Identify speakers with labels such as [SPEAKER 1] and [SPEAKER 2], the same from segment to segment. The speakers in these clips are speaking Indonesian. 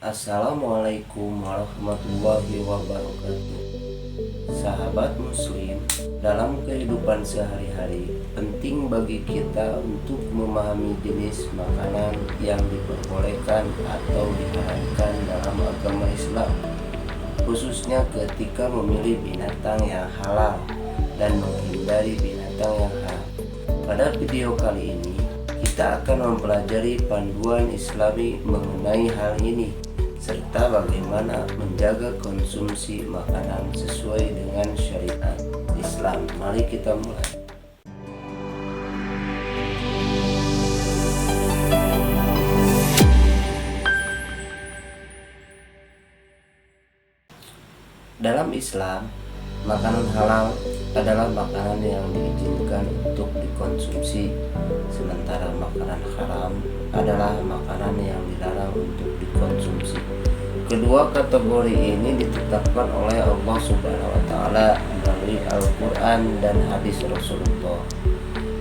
[SPEAKER 1] Assalamualaikum warahmatullahi wabarakatuh. Sahabat muslim, dalam kehidupan sehari-hari penting bagi kita untuk memahami jenis makanan yang diperbolehkan atau diharamkan dalam agama Islam, khususnya ketika memilih binatang yang halal dan menghindari binatang yang haram. Pada video kali ini kita akan mempelajari panduan Islami mengenai hal ini serta bagaimana menjaga konsumsi makanan sesuai dengan syariat Islam. Mari kita mulai. Dalam Islam, makanan halal adalah makanan yang diizinkan untuk dikonsumsi, sementara makanan haram adalah makanan yang dilarang untuk dikonsumsi. Kedua kategori ini ditetapkan oleh Allah Subhanahu wa taala melalui Al-Qur'an dan hadis Rasulullah.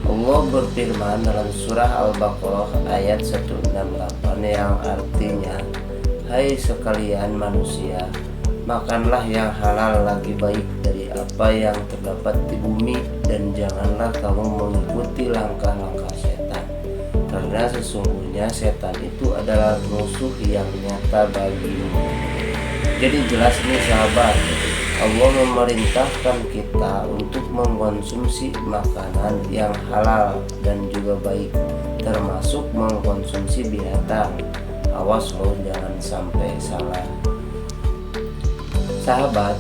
[SPEAKER 1] Allah berfirman dalam surah Al-Baqarah ayat 168 yang artinya, "Hai sekalian manusia, makanlah yang halal lagi baik dari apa yang terdapat di bumi, dan janganlah kamu mengikuti langkah-langkah setan, karena sesungguhnya setan itu adalah musuh yang nyata bagimu." Jadi jelas nih sahabat, Allah memerintahkan kita untuk mengkonsumsi makanan yang halal dan juga baik, termasuk mengkonsumsi binatang. Awas loh, jangan sampai salah. Sahabat,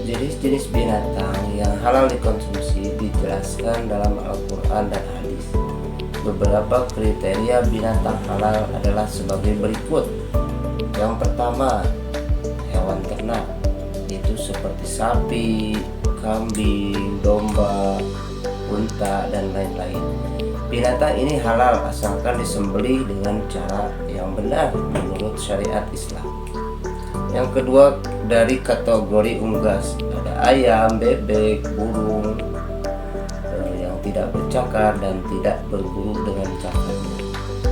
[SPEAKER 1] jenis-jenis binatang yang halal dikonsumsi dijelaskan dalam Al-Quran dan hadis. Beberapa kriteria binatang halal adalah sebagai berikut. Yang pertama, hewan ternak, itu seperti sapi, kambing, domba, unta, dan lain-lain. Binatang ini halal asalkan disembelih dengan cara yang benar menurut syariat Islam. Yang kedua, dari kategori unggas, ada ayam, bebek, burung yang tidak bercakar dan tidak berburu dengan cakarnya.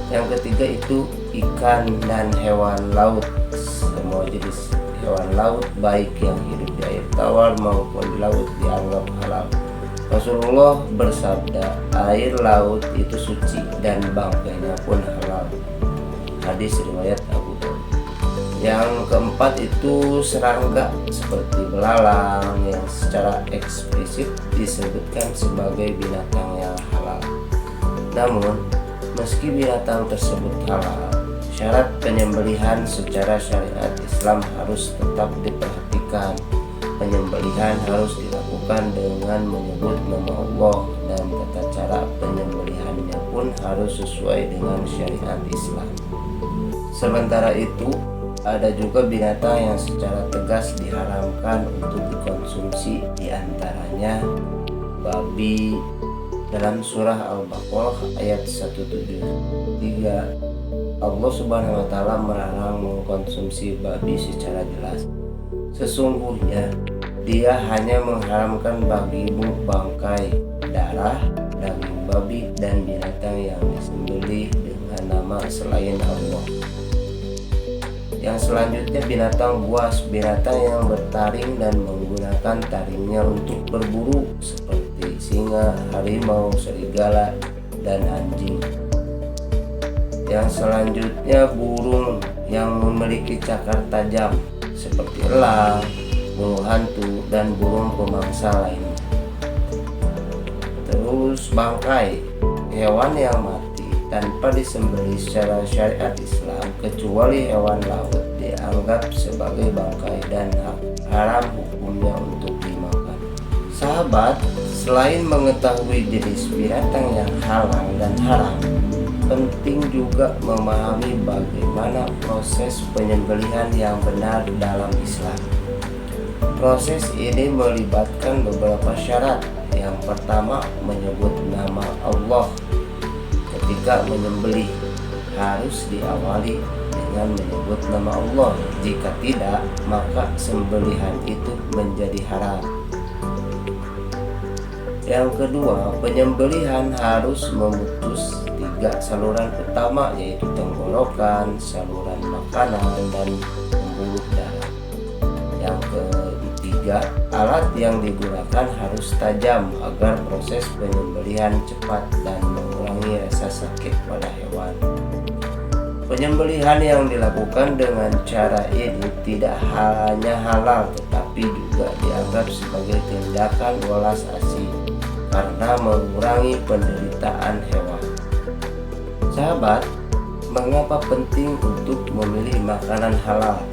[SPEAKER 1] Yang ketiga itu ikan dan hewan laut. Semua jenis hewan laut baik yang hidup di air tawar maupun di laut dianggap halal. Rasulullah bersabda, air laut itu suci dan bangkainya pun halal. Hadis riwayat Abu Daud. Yang keempat itu serangga seperti belalang yang secara eksplisit disebutkan sebagai binatang yang halal. Namun, meski binatang tersebut halal, syarat penyembelihan secara syariat Islam harus tetap diperhatikan. Penyembelihan harus dilakukan dengan menyebut nama Allah, dan tata cara penyembelihannya pun harus sesuai dengan syariat Islam. Sementara itu, ada juga binatang yang secara tegas diharamkan untuk dikonsumsi, diantaranya babi. Dalam surah Al-Baqarah ayat 173, Allah Subhanahu wa taala melarang mengkonsumsi babi secara jelas. Sesungguhnya Dia hanya mengharamkan bagimu bangkai, darah, daging babi, dan binatang yang disembelih dengan nama selain Allah. Yang selanjutnya binatang buas, binatang yang bertaring dan menggunakan taringnya untuk berburu seperti singa, harimau, serigala, dan anjing. Yang selanjutnya burung yang memiliki cakar tajam seperti elang, burung hantu, dan burung pemangsa lainnya. Terus bangkai, hewan yang mati tanpa disembelih secara syariat Islam kecuali hewan laut dianggap sebagai bangkai dan haram hukumnya untuk dimakan. Sahabat, selain mengetahui jenis binatang yang halal dan haram, penting juga memahami bagaimana proses penyembelihan yang benar dalam Islam. Proses ini melibatkan beberapa syarat. Yang pertama, menyebut nama Allah. Ketika menyembelih harus diawali dengan menyebut nama Allah. Jika tidak, maka sembelihan itu menjadi haram. Yang kedua, penyembelihan harus memutus 3 tiga saluran utama, yaitu tenggorokan, saluran makanan, dan pembuluh darah. Yang ketiga, alat yang digunakan harus tajam agar proses penyembelihan cepat dan mengurangi rasa sakit pada hewan. Penyembelihan yang dilakukan dengan cara ini tidak hanya halal tetapi juga dianggap sebagai tindakan welas asih karena mengurangi penderitaan hewan. Sahabat, mengapa penting untuk memilih makanan halal?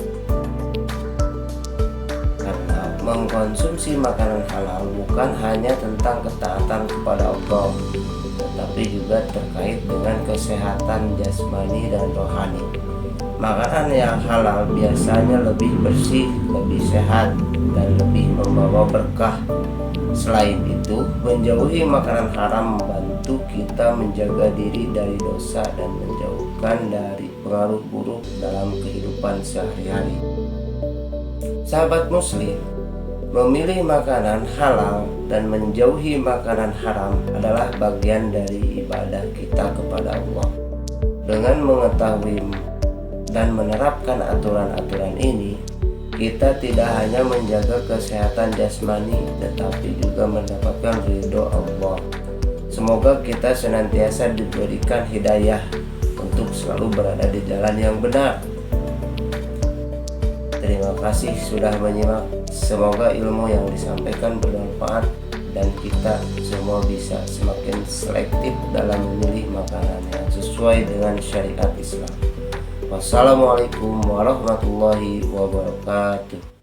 [SPEAKER 1] Karena mengkonsumsi makanan halal bukan hanya tentang ketaatan kepada Allah, tetapi juga terkait dengan kesehatan jasmani dan rohani. Makanan yang halal biasanya lebih bersih, lebih sehat, dan lebih membawa berkah. Selain itu, menjauhi makanan haram membantu kita menjaga diri dari dosa dan menjauhkan dari pengaruh buruk dalam kehidupan sehari-hari. Sahabat muslim, memilih makanan halal dan menjauhi makanan haram adalah bagian dari ibadah kita kepada Allah. Dengan mengetahui dan menerapkan aturan-aturan ini, kita tidak hanya menjaga kesehatan jasmani tetapi juga mendapatkan ridho Allah. Semoga kita senantiasa diberikan hidayah untuk selalu berada di jalan yang benar. Terima kasih sudah menyimak. Semoga ilmu yang disampaikan bermanfaat dan kita semua bisa semakin selektif dalam memilih makanan yang sesuai dengan syariat Islam. Wassalamualaikum warahmatullahi wabarakatuh.